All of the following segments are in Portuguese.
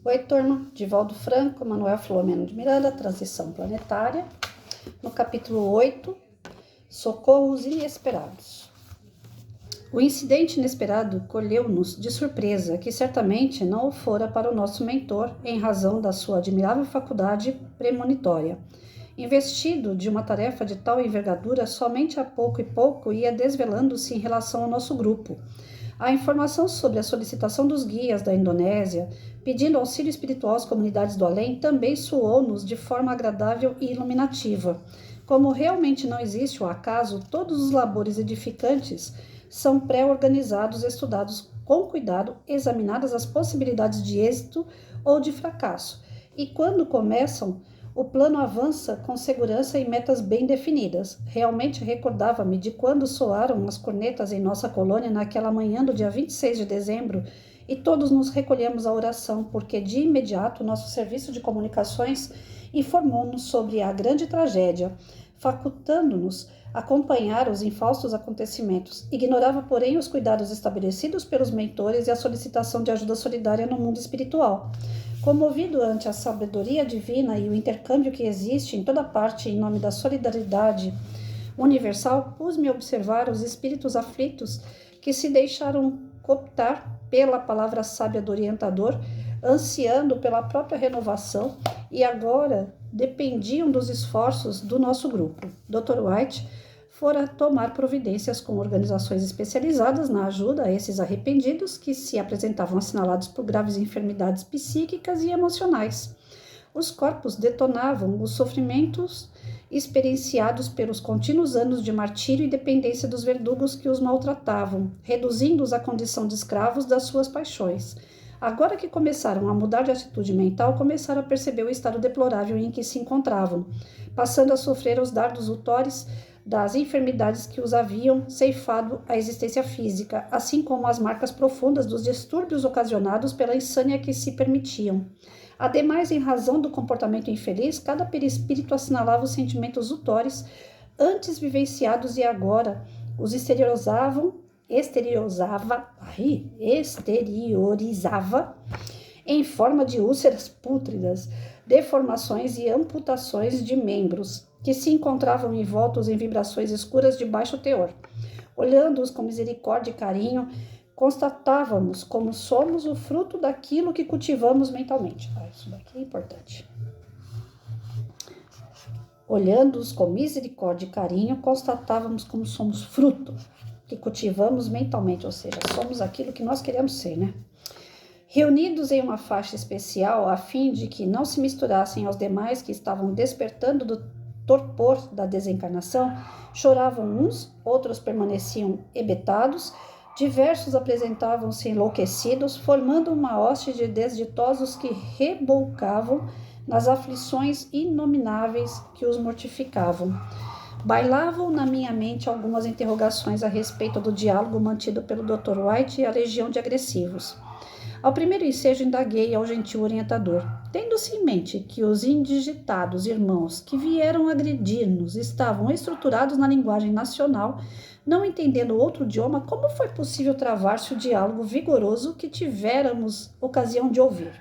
Oi, turma. Divaldo Franco, Manuel Filomeno de Miranda, Transição Planetária. No capítulo 8, Socorros Inesperados. O incidente inesperado colheu-nos de surpresa, que certamente não o fora para o nosso mentor, em razão da sua admirável faculdade premonitória. Investido de uma tarefa de tal envergadura, somente a pouco e pouco ia desvelando-se em relação ao nosso grupo. A informação sobre a solicitação dos guias da Indonésia, pedindo auxílio espiritual às comunidades do além, também soou-nos de forma agradável e iluminativa. Como realmente não existe o acaso, todos os labores edificantes são pré-organizados, estudados com cuidado, examinadas as possibilidades de êxito ou de fracasso. E quando começam, o plano avança com segurança e metas bem definidas. Realmente recordava-me de quando soaram as cornetas em nossa colônia naquela manhã do dia 26 de dezembro e todos nos recolhemos à oração, porque de imediato nosso serviço de comunicações informou-nos sobre a grande tragédia, facultando-nos acompanhar os infaustos acontecimentos. Ignorava, porém, os cuidados estabelecidos pelos mentores e a solicitação de ajuda solidária no mundo espiritual. Comovido ante a sabedoria divina e o intercâmbio que existe em toda parte em nome da solidariedade universal, pus-me a observar os espíritos aflitos que se deixaram cooptar pela palavra sábia do orientador, ansiando pela própria renovação e agora dependiam dos esforços do nosso grupo. Dr. White fora tomar providências com organizações especializadas na ajuda a esses arrependidos que se apresentavam assinalados por graves enfermidades psíquicas e emocionais. Os corpos detonavam os sofrimentos experienciados pelos contínuos anos de martírio e dependência dos verdugos que os maltratavam, reduzindo-os à condição de escravos das suas paixões. Agora que começaram a mudar de atitude mental, começaram a perceber o estado deplorável em que se encontravam, passando a sofrer os dardos utores das enfermidades que os haviam ceifado a existência física, assim como as marcas profundas dos distúrbios ocasionados pela insânia que se permitiam. Ademais, em razão do comportamento infeliz, cada perispírito assinalava os sentimentos utores antes vivenciados e agora os exteriorizava em forma de úlceras pútridas, deformações e amputações de membros, que se encontravam envoltos em vibrações escuras de baixo teor. Olhando-os com misericórdia e carinho, constatávamos como somos o fruto daquilo que cultivamos mentalmente. Isso daqui é importante. Olhando-os com misericórdia e carinho, constatávamos como somos fruto que cultivamos mentalmente, ou seja, somos aquilo que nós queremos ser, né? Reunidos em uma faixa especial, a fim de que não se misturassem aos demais que estavam despertando do torpor da desencarnação, choravam uns, outros permaneciam hebetados, diversos apresentavam-se enlouquecidos, formando uma hoste de desditosos que rebocavam nas aflições inomináveis que os mortificavam. Bailavam na minha mente algumas interrogações a respeito do diálogo mantido pelo Dr. White e a legião de agressivos. Ao primeiro ensejo, indaguei ao gentil orientador, tendo-se em mente que os indigitados irmãos que vieram agredir-nos estavam estruturados na linguagem nacional, não entendendo outro idioma, como foi possível travar-se o diálogo vigoroso que tivéramos ocasião de ouvir?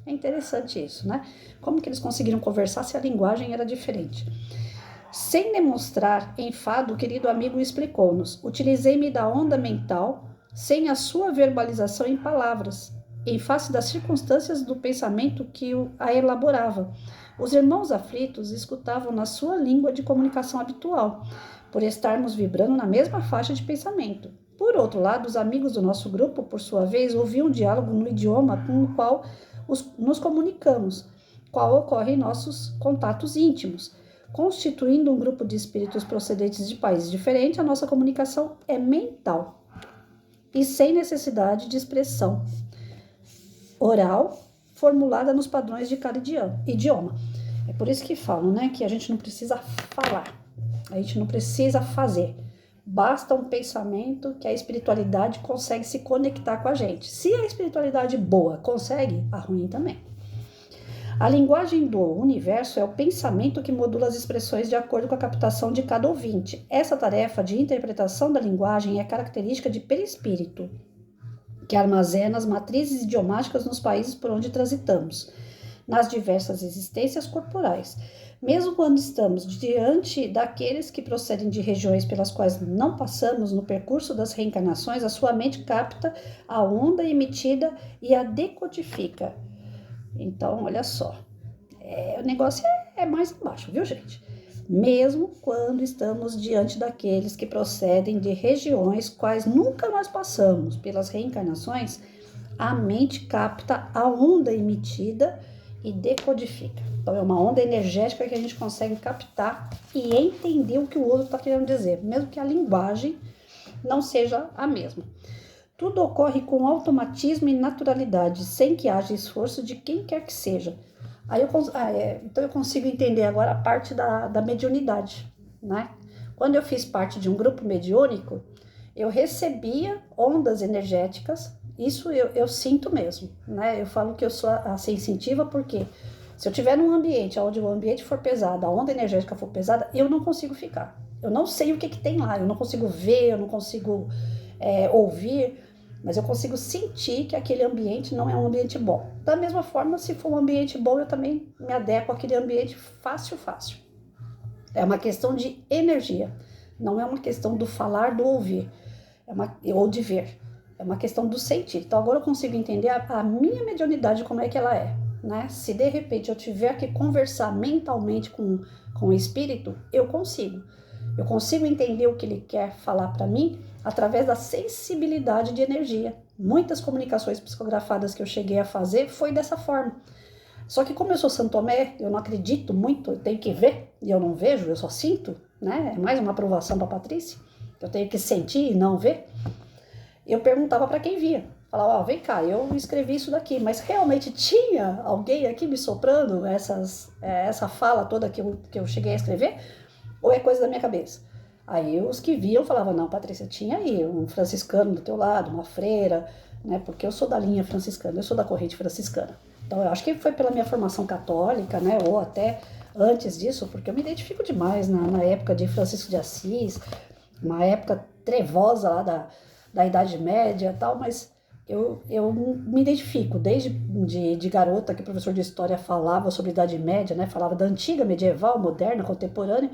É interessante isso, né? Como que eles conseguiram conversar se a linguagem era diferente? Sem demonstrar enfado, o querido amigo explicou-nos. Utilizei-me da onda mental, sem a sua verbalização em palavras, em face das circunstâncias do pensamento que a elaborava. Os irmãos aflitos escutavam na sua língua de comunicação habitual, por estarmos vibrando na mesma faixa de pensamento. Por outro lado, os amigos do nosso grupo, por sua vez, ouviam o diálogo no idioma com o qual nos comunicamos, qual ocorre em nossos contatos íntimos. Constituindo um grupo de espíritos procedentes de países diferentes, a nossa comunicação é mental e sem necessidade de expressão oral formulada nos padrões de cada idioma. É por isso que falam, né, que a gente não precisa falar, a gente não precisa fazer. Basta um pensamento que a espiritualidade consegue se conectar com a gente. Se a espiritualidade boa consegue, a ruim também. A linguagem do universo é o pensamento que modula as expressões de acordo com a captação de cada ouvinte. Essa tarefa de interpretação da linguagem é característica de perispírito, que armazena as matrizes idiomáticas nos países por onde transitamos, nas diversas existências corporais. Mesmo quando estamos diante daqueles que procedem de regiões pelas quais não passamos no percurso das reencarnações, a sua mente capta a onda emitida e a decodifica. Então, olha só, o negócio é mais embaixo, viu, gente? Mesmo quando estamos diante daqueles que procedem de regiões quais nunca nós passamos pelas reencarnações, a mente capta a onda emitida e decodifica. Então, é uma onda energética que a gente consegue captar e entender o que o outro está querendo dizer, mesmo que a linguagem não seja a mesma. Tudo ocorre com automatismo e naturalidade, sem que haja esforço de quem quer que seja. Então eu consigo entender agora a parte da mediunidade, né? Quando eu fiz parte de um grupo mediúnico, eu recebia ondas energéticas, isso eu sinto mesmo, né? Eu falo que eu sou a sensitiva porque se eu estiver num ambiente onde o ambiente for pesado, a onda energética for pesada, eu não consigo ficar. Eu não sei o que tem lá, eu não consigo ver, eu não consigo ouvir, mas eu consigo sentir que aquele ambiente não é um ambiente bom. Da mesma forma, se for um ambiente bom, eu também me adequo àquele ambiente fácil. É uma questão de energia, não é uma questão do falar, do ouvir, ou de ver. É uma questão do sentir. Então agora eu consigo entender a minha mediunidade, como é que ela é, né? Se de repente eu tiver que conversar mentalmente com o espírito, eu consigo. Eu consigo entender o que ele quer falar para mim através da sensibilidade de energia. Muitas comunicações psicografadas que eu cheguei a fazer foi dessa forma. Só que como eu sou Santo Tomé, eu não acredito muito, eu tenho que ver, e eu não vejo, eu só sinto, né? É mais uma aprovação para Patrícia, eu tenho que sentir e não ver. Eu perguntava para quem via. Falava, vem cá, eu escrevi isso daqui, mas realmente tinha alguém aqui me soprando essa fala toda que eu cheguei a escrever? Ou é coisa da minha cabeça? Aí os que viam falavam, não, Patrícia, tinha aí um franciscano do teu lado, uma freira, né? Porque eu sou da linha franciscana, eu sou da corrente franciscana. Então eu acho que foi pela minha formação católica, né? Ou até antes disso, porque eu me identifico demais na época de Francisco de Assis, uma época trevosa lá da Idade Média e tal, mas eu me identifico, desde de garota, que o professor de história falava sobre Idade Média, né? Falava da antiga, medieval, moderna, contemporânea,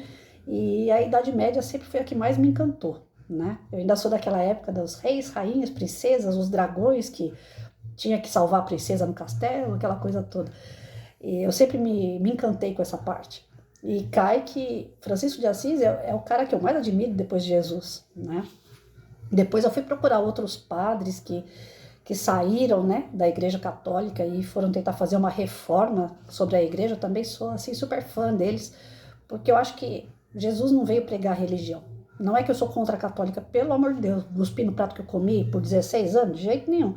e a Idade Média sempre foi a que mais me encantou, né? Eu ainda sou daquela época dos reis, rainhas, princesas, os dragões que tinha que salvar a princesa no castelo, aquela coisa toda. E eu sempre me encantei com essa parte. E cai que Francisco de Assis é o cara que eu mais admiro depois de Jesus, né? Depois eu fui procurar outros padres que saíram, né, da Igreja Católica e foram tentar fazer uma reforma sobre a Igreja. Eu também sou assim super fã deles, porque eu acho que Jesus não veio pregar religião. Não é que eu sou contra a católica, pelo amor de Deus, cuspi no prato que eu comi por 16 anos, de jeito nenhum.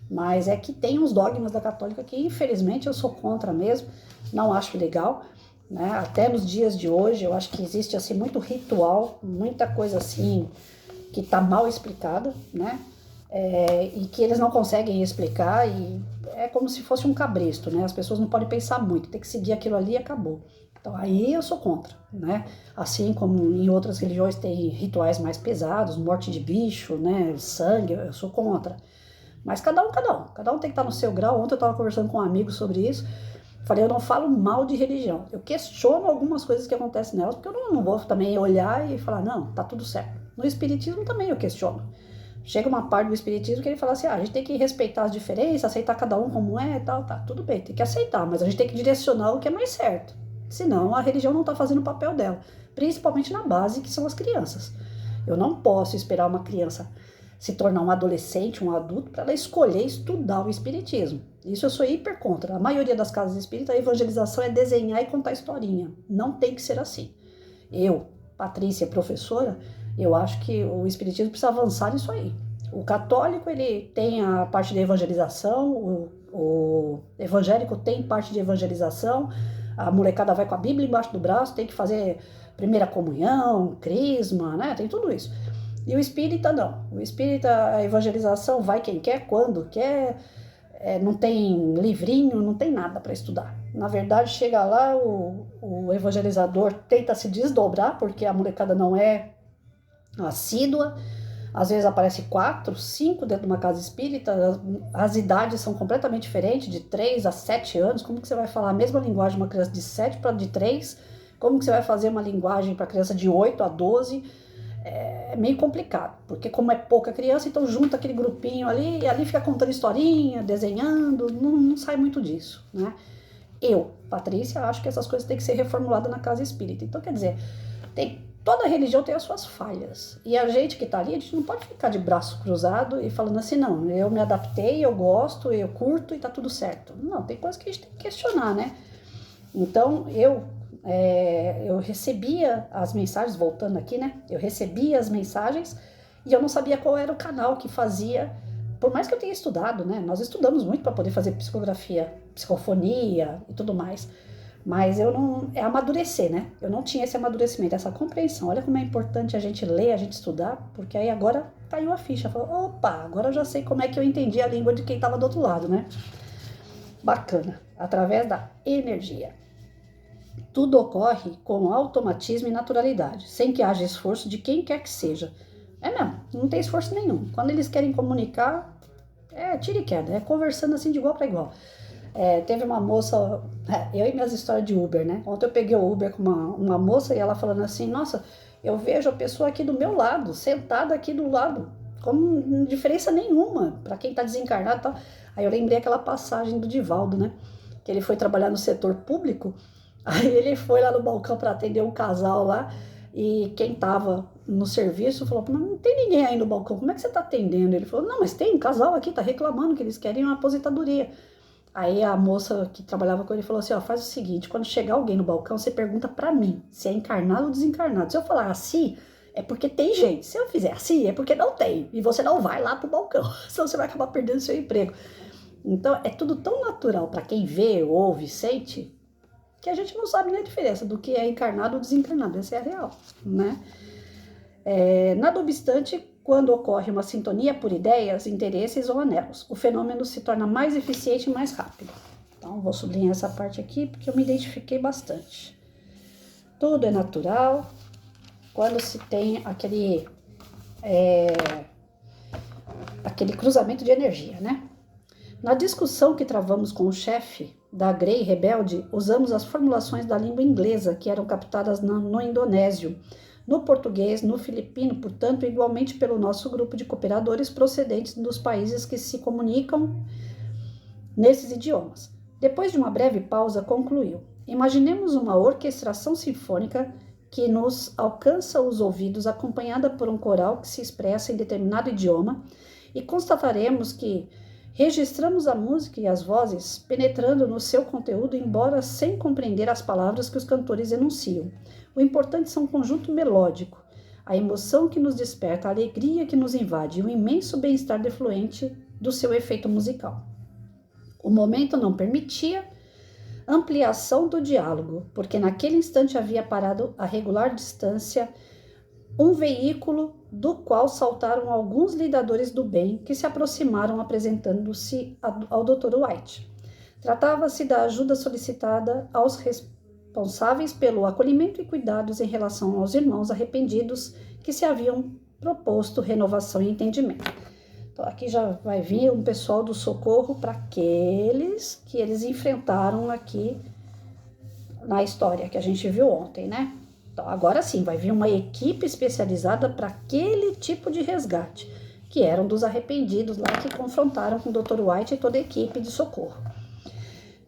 Mas é que tem uns dogmas da católica que infelizmente eu sou contra mesmo, não acho legal, né? Até nos dias de hoje eu acho que existe assim muito ritual, muita coisa assim que está mal explicada, né? E que eles não conseguem explicar e é como se fosse um cabresto, né? As pessoas não podem pensar muito, tem que seguir aquilo ali e acabou. Então aí eu sou contra, né? Assim como em outras religiões tem rituais mais pesados, morte de bicho, né? Sangue, eu sou contra. Mas cada um. Cada um tem que estar no seu grau. Ontem eu estava conversando com um amigo sobre isso. Falei, eu não falo mal de religião. Eu questiono algumas coisas que acontecem nelas, porque eu não vou também olhar e falar, não, tá tudo certo. No espiritismo também eu questiono. Chega uma parte do espiritismo que ele fala assim, a gente tem que respeitar as diferenças, aceitar cada um como é e tal, tá, tudo bem, tem que aceitar, mas a gente tem que direcionar o que é mais certo. Senão a religião não está fazendo o papel dela, principalmente na base, que são as crianças. Eu não posso esperar uma criança se tornar um adolescente, um adulto, para ela escolher estudar o espiritismo. Isso eu sou hiper contra. A maioria das casas espíritas, a evangelização é desenhar e contar historinha. Não tem que ser assim. Eu, Patrícia, professora, eu acho que o espiritismo precisa avançar nisso aí. O católico, ele tem a parte de evangelização, o evangélico tem parte de evangelização, a molecada vai com a Bíblia embaixo do braço, tem que fazer primeira comunhão, crisma, né? Tem tudo isso. E o espírita não. O espírita, a evangelização vai quem quer, quando quer, não tem livrinho, não tem nada para estudar. Na verdade, chega lá, o evangelizador tenta se desdobrar, porque a molecada não é assídua, Às vezes aparece 4, 5 dentro de uma casa espírita, as idades são completamente diferentes, de 3 a 7 anos. Como que você vai falar a mesma linguagem de uma criança de 7 para de 3? Como que você vai fazer uma linguagem para criança de 8 a 12? É meio complicado, porque como é pouca criança, então junta aquele grupinho ali, e ali fica contando historinha, desenhando, não sai muito disso, né? Eu, Patrícia, acho que essas coisas têm que ser reformuladas na casa espírita. Então, quer dizer, toda religião tem as suas falhas. E a gente que tá ali, a gente não pode ficar de braço cruzado e falando assim, não, eu me adaptei, eu gosto, eu curto e tá tudo certo. Não, tem coisas que a gente tem que questionar, né? Então, eu recebia as mensagens, voltando aqui, né? Eu recebia as mensagens e eu não sabia qual era o canal que fazia. Por mais que eu tenha estudado, né? Nós estudamos muito para poder fazer psicografia, psicofonia e tudo mais. Mas eu não. É amadurecer, né? Eu não tinha esse amadurecimento, essa compreensão. Olha como é importante a gente ler, a gente estudar, porque aí agora caiu a ficha. Falou, opa, agora eu já sei como é que eu entendi a língua de quem estava do outro lado, né? Bacana. Através da energia. Tudo ocorre com automatismo e naturalidade, sem que haja esforço de quem quer que seja. É mesmo, não tem esforço nenhum. Quando eles querem comunicar, tira e queda, é conversando assim de igual para igual. Teve uma moça, eu e minhas histórias de Uber, né? Ontem eu peguei o Uber com uma moça e ela falando assim, nossa, eu vejo a pessoa aqui do meu lado, sentada aqui do lado, com diferença nenhuma, para quem tá desencarnado e tal. Aí eu lembrei aquela passagem do Divaldo, né? Que ele foi trabalhar no setor público, aí ele foi lá no balcão para atender um casal lá, e quem tava no serviço falou, não tem ninguém aí no balcão, como é que você tá atendendo? Ele falou, não, mas tem um casal aqui, tá reclamando que eles querem uma aposentadoria. Aí a moça que trabalhava com ele falou assim, ó, faz o seguinte, quando chegar alguém no balcão, você pergunta pra mim se é encarnado ou desencarnado. Se eu falar assim, é porque tem gente. Se eu fizer assim, é porque não tem. E você não vai lá pro balcão, senão você vai acabar perdendo seu emprego. Então, é tudo tão natural para quem vê, ouve, sente, que a gente não sabe nem a diferença do que é encarnado ou desencarnado. Essa é a real, né? Nada obstante, quando ocorre uma sintonia por ideias, interesses ou anelos, o fenômeno se torna mais eficiente e mais rápido. Então, vou sublinhar essa parte aqui porque eu me identifiquei bastante. Tudo é natural quando se tem aquele cruzamento de energia, né? Na discussão que travamos com o chefe da Grey Rebelde, usamos as formulações da língua inglesa que eram captadas no indonésio, no português, no filipino, portanto, igualmente pelo nosso grupo de cooperadores procedentes dos países que se comunicam nesses idiomas. Depois de uma breve pausa, concluiu: imaginemos uma orquestração sinfônica que nos alcança os ouvidos, acompanhada por um coral que se expressa em determinado idioma, e constataremos que registramos a música e as vozes penetrando no seu conteúdo, embora sem compreender as palavras que os cantores enunciam. O importante são um conjunto melódico, a emoção que nos desperta, a alegria que nos invade e o imenso bem-estar defluente do seu efeito musical. O momento não permitia ampliação do diálogo, porque naquele instante havia parado a regular distância um veículo do qual saltaram alguns lidadores do bem que se aproximaram apresentando-se ao Dr. White. Tratava-se da ajuda solicitada aos responsáveis pelo acolhimento e cuidados em relação aos irmãos arrependidos que se haviam proposto renovação e entendimento. Então, aqui já vai vir um pessoal do socorro para aqueles que eles enfrentaram aqui na história que a gente viu ontem, né? Então, agora sim, vai vir uma equipe especializada para aquele tipo de resgate, que eram dos arrependidos lá que confrontaram com o Dr. White e toda a equipe de socorro.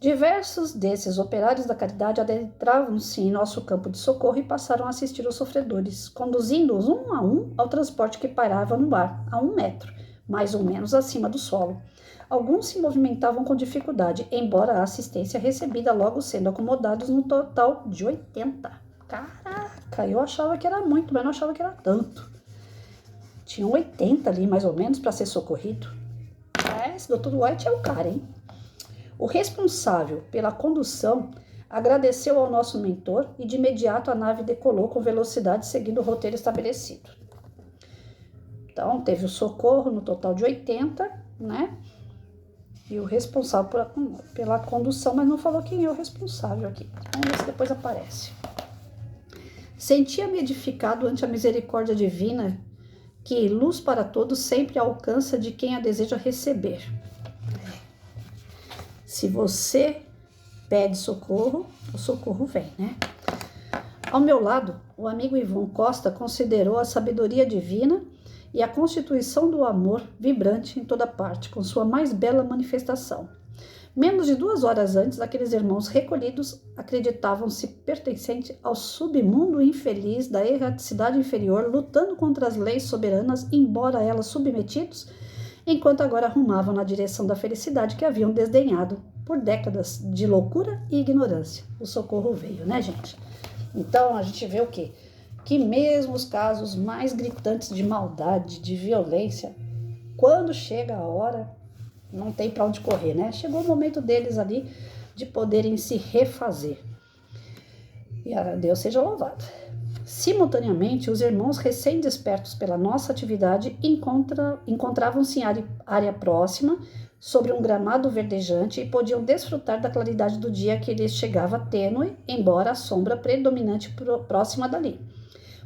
Diversos desses operários da caridade adentravam-se em nosso campo de socorro e passaram a assistir os sofredores, conduzindo-os um a um ao transporte que pairava no ar, a 1 metro, mais ou menos acima do solo. Alguns se movimentavam com dificuldade, embora a assistência recebida logo sendo acomodados no total de 80. Caraca, eu achava que era muito, mas não achava que era tanto. Tinham 80 ali, mais ou menos, para ser socorrido. Esse Dr. White é o cara, hein? O responsável pela condução agradeceu ao nosso mentor e de imediato a nave decolou com velocidade seguindo o roteiro estabelecido. Então, teve o socorro no total de 80, né? E o responsável pela condução, mas não falou quem é o responsável aqui. Vamos ver se depois aparece. Sentia-me edificado ante a misericórdia divina que luz para todos sempre alcança de quem a deseja receber. Se você pede socorro, o socorro vem, né? Ao meu lado, o amigo Ivon Costa considerou a sabedoria divina e a constituição do amor vibrante em toda parte, com sua mais bela manifestação. Menos de 2 horas antes, aqueles irmãos recolhidos acreditavam-se pertencentes ao submundo infeliz da erraticidade inferior, lutando contra as leis soberanas, embora elas submetidos, enquanto agora rumavam na direção da felicidade que haviam desdenhado por décadas de loucura e ignorância. O socorro veio, né, gente? Então, a gente vê o quê? Que mesmo os casos mais gritantes de maldade, de violência, quando chega a hora, não tem para onde correr, né? Chegou o momento deles ali de poderem se refazer. E a Deus seja louvado. Simultaneamente, os irmãos recém-despertos pela nossa atividade encontravam-se em área próxima, sobre um gramado verdejante, e podiam desfrutar da claridade do dia que lhes chegava tênue, embora a sombra predominante próxima dali.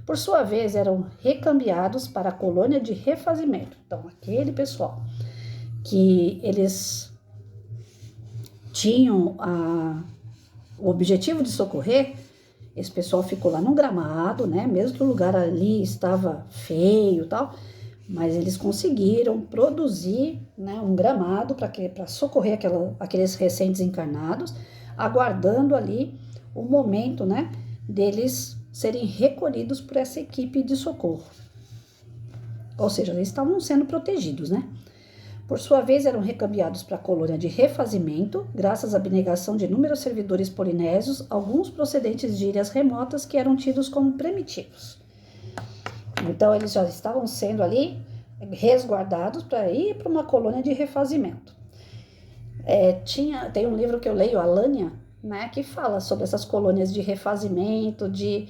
Por sua vez, eram recambiados para a colônia de refazimento. Então, aquele pessoal que eles tinham o objetivo de socorrer, esse pessoal ficou lá no gramado, né? Mesmo que o lugar ali estava feio e tal, mas eles conseguiram produzir, né, um gramado para socorrer aqueles recém-desencarnados, aguardando ali o momento, né, deles serem recolhidos por essa equipe de socorro. Ou seja, eles estavam sendo protegidos, né? Por sua vez, eram recambiados para a colônia de refazimento, graças à abnegação de inúmeros servidores polinésios, alguns procedentes de ilhas remotas que eram tidos como primitivos. Então, eles já estavam sendo ali resguardados para ir para uma colônia de refazimento. Tem um livro que eu leio, Alânia, né, que fala sobre essas colônias de refazimento, de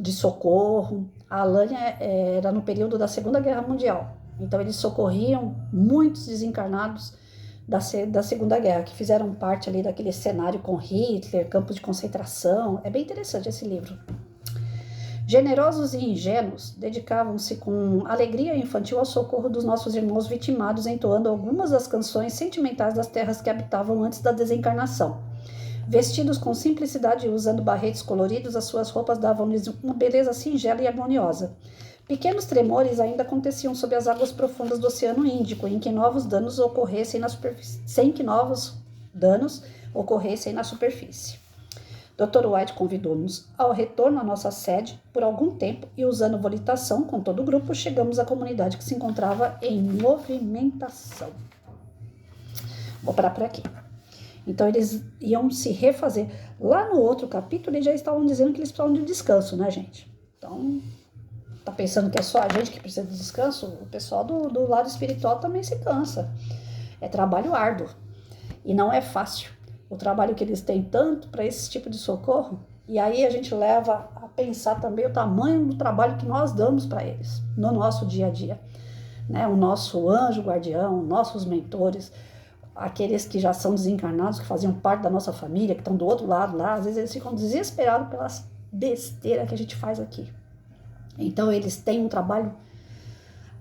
socorro. A Alânia era no período da Segunda Guerra Mundial. Então, eles socorriam muitos desencarnados da Segunda Guerra, que fizeram parte ali daquele cenário com Hitler, campos de concentração. É bem interessante esse livro. Generosos e ingênuos, dedicavam-se com alegria infantil ao socorro dos nossos irmãos vitimados, entoando algumas das canções sentimentais das terras que habitavam antes da desencarnação. Vestidos com simplicidade e usando barretes coloridos, as suas roupas davam-lhes uma beleza singela e harmoniosa. Pequenos tremores ainda aconteciam sob as águas profundas do Oceano Índico, sem que novos danos ocorressem na superfície. Dr. White convidou-nos ao retorno à nossa sede por algum tempo e, usando volitação com todo o grupo, chegamos à comunidade que se encontrava em movimentação. Vou parar por aqui. Então, eles iam se refazer. Lá no outro capítulo, eles já estavam dizendo que eles precisavam de descanso, né, gente? Então, tá pensando que é só a gente que precisa de descanso? O pessoal do lado espiritual também se cansa. É trabalho árduo e não é fácil. O trabalho que eles têm tanto para esse tipo de socorro, e aí a gente leva a pensar também o tamanho do trabalho que nós damos para eles no nosso dia a dia, né? O nosso anjo guardião, nossos mentores, aqueles que já são desencarnados, que faziam parte da nossa família, que estão do outro lado lá, às vezes eles ficam desesperados pelas besteiras que a gente faz aqui. Então eles têm um trabalho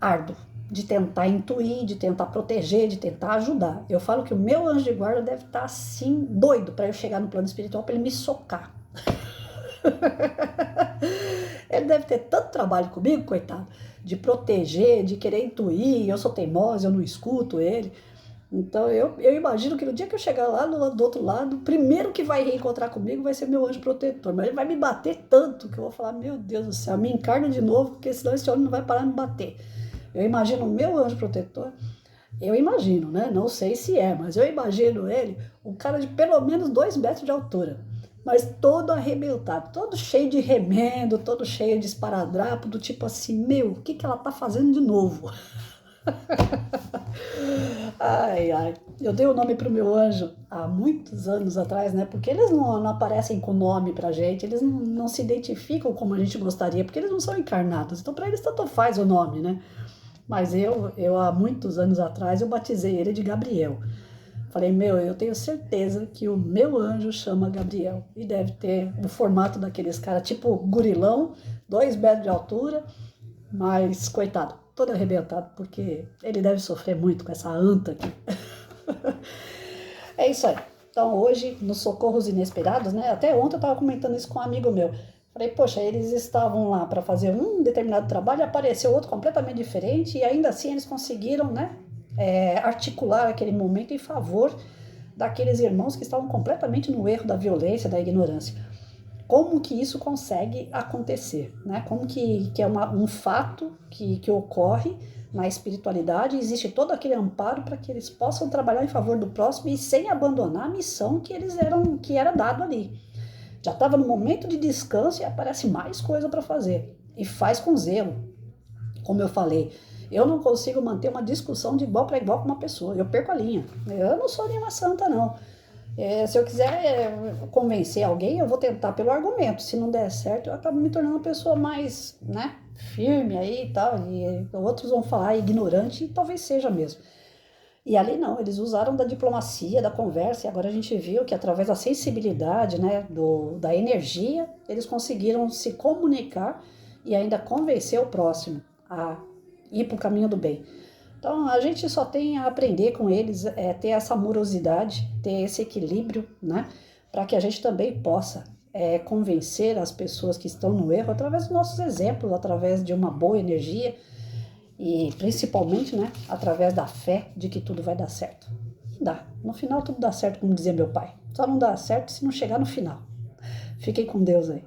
árduo, de tentar intuir, de tentar proteger, de tentar ajudar. Eu falo que o meu anjo de guarda deve estar assim, doido para eu chegar no plano espiritual, para ele me socar. Ele deve ter tanto trabalho comigo, coitado, de proteger, de querer intuir. Eu sou teimosa, eu não escuto ele. Então eu imagino que no dia que eu chegar lá do outro lado, o primeiro que vai reencontrar comigo vai ser meu anjo protetor. Mas ele vai me bater tanto que eu vou falar, meu Deus do céu, me encarna de novo, porque senão esse homem não vai parar de me bater. Eu imagino o meu anjo protetor, eu imagino, né? Não sei se é, mas eu imagino ele, um cara de pelo menos 2 metros de altura, mas todo arrebentado, todo cheio de remendo, todo cheio de esparadrapo, do tipo assim, meu, o que ela tá fazendo de novo? Ai, ai, eu dei o nome pro meu anjo há muitos anos atrás, né? Porque eles não aparecem com nome pra gente, eles não se identificam como a gente gostaria, porque eles não são encarnados, então pra eles tanto faz o nome, né? Mas eu há muitos anos atrás, eu batizei ele de Gabriel. Falei, eu tenho certeza que o meu anjo chama Gabriel. E deve ter o formato daqueles caras, tipo gurilão, 2 metros de altura, Mas, coitado, todo arrebentado, porque ele deve sofrer muito com essa anta aqui. É isso aí. Então, hoje, nos socorros inesperados, né? Até ontem eu estava comentando isso com um amigo meu. Falei, poxa, eles estavam lá para fazer um determinado trabalho, apareceu outro completamente diferente, e ainda assim eles conseguiram, né? Articular aquele momento em favor daqueles irmãos que estavam completamente no erro da violência, da ignorância. Como que isso consegue acontecer, né? Como que é um fato que ocorre na espiritualidade, existe todo aquele amparo para que eles possam trabalhar em favor do próximo e sem abandonar a missão que era dado ali. Já estava no momento de descanso e aparece mais coisa para fazer. E faz com zelo. Como eu falei, eu não consigo manter uma discussão de igual para igual com uma pessoa. Eu perco a linha. Eu não sou nenhuma santa, não. Se eu quiser convencer alguém, eu vou tentar pelo argumento. Se não der certo, eu acabo me tornando uma pessoa mais, né, firme aí e tal. E outros vão falar ignorante, e talvez seja mesmo. E ali não, eles usaram da diplomacia, da conversa, e agora a gente viu que através da sensibilidade, né, da energia, eles conseguiram se comunicar e ainda convencer o próximo a ir para o caminho do bem. Então a gente só tem a aprender com eles, ter essa amorosidade, ter esse equilíbrio, né, para que a gente também possa convencer as pessoas que estão no erro através dos nossos exemplos, através de uma boa energia e principalmente, né, através da fé de que tudo vai dar certo. Dá. No final tudo dá certo, como dizia meu pai. Só não dá certo se não chegar no final. Fiquem com Deus aí.